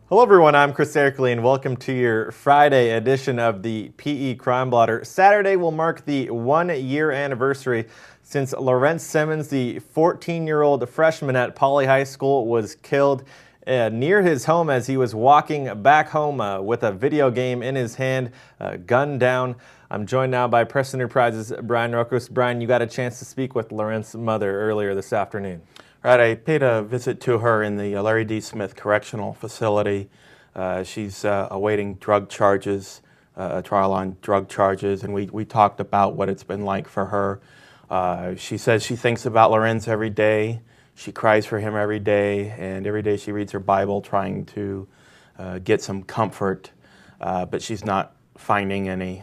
Hello everyone, I'm Chris Erkley and welcome to your Friday edition of the PE Crime Blotter. Saturday will mark the 1-year anniversary since Lareanz Simmons, the 14-year-old freshman at Poly High School, was killed near his home as he was walking back home with a video game in his hand, gunned down. I'm joined now by Press Enterprises' Brian Rokos. Brian, you got a chance to speak with Lareanz's mother earlier this afternoon. Right, I paid a visit to her in the Larry D. Smith Correctional Facility. She's awaiting drug charges, a trial on drug charges, and we talked about what it's been like for her. She says she thinks about Lareanz every day. She cries for him every day, and every day she reads her Bible trying to get some comfort, but she's not finding any.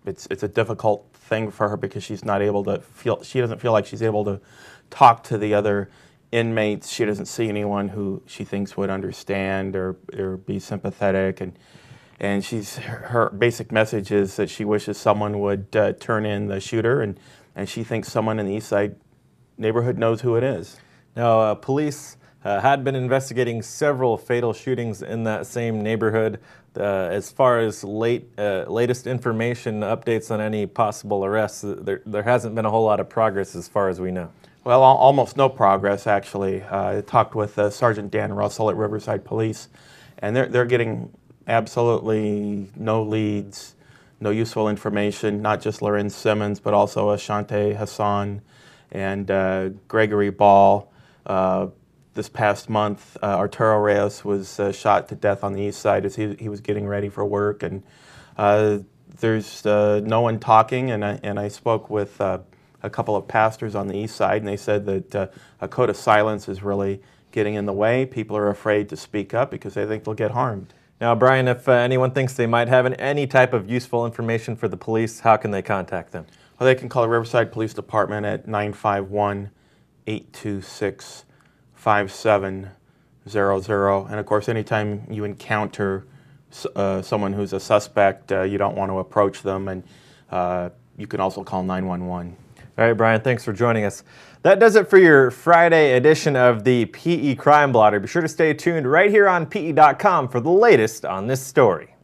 It's a difficult thing for her because she's not able to feel, she doesn't feel like she's able to talk to the other inmates. She doesn't see anyone who she thinks would understand or be sympathetic, and her basic message is that she wishes someone would turn in the shooter, and she thinks someone in the Eastside neighborhood knows who it is. Now, police had been investigating several fatal shootings in that same neighborhood. As far as latest information, updates on any possible arrests, there hasn't been a whole lot of progress as far as we know. Well, almost no progress, actually. I talked with Sergeant Dan Russell at Riverside Police, and they're getting absolutely no leads, no useful information, not just Lareanz Simmons, but also Ashante Hassan and Gregory Ball. This past month, Arturo Reyes was shot to death on the east side as he was getting ready for work, and there's no one talking, and I spoke with a couple of pastors on the east side, and they said that a code of silence is really getting in the way. People are afraid to speak up because they think they'll get harmed. Now, Brian, if anyone thinks they might have any type of useful information for the police, how can they contact them? Well, they can call the Riverside Police Department at 951-826-5700. And of course, anytime you encounter someone who's a suspect, you don't want to approach them, and you can also call 911. All right, Brian, thanks for joining us. That does it for your Friday edition of the PE Crime Blotter. Be sure to stay tuned right here on PE.com for the latest on this story.